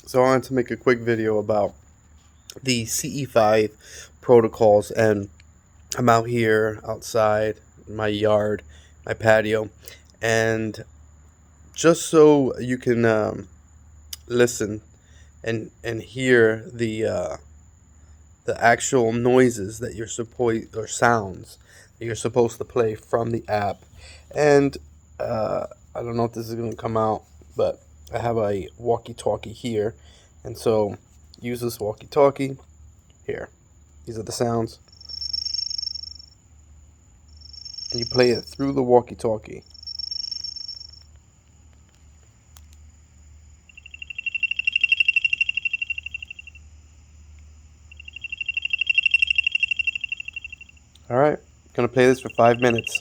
So I wanted to make a quick video about the CE5 protocols, and I'm out here outside my yard, my patio, and just so you can listen and hear the actual noises that you're supposed, or sounds that you're supposed to play from the app. And uh, I don't know if this is going to come out, but I have a walkie-talkie here, and so use this walkie-talkie here. These are the sounds, and you play it through the walkie-talkie. All right, gonna play this for 5 minutes.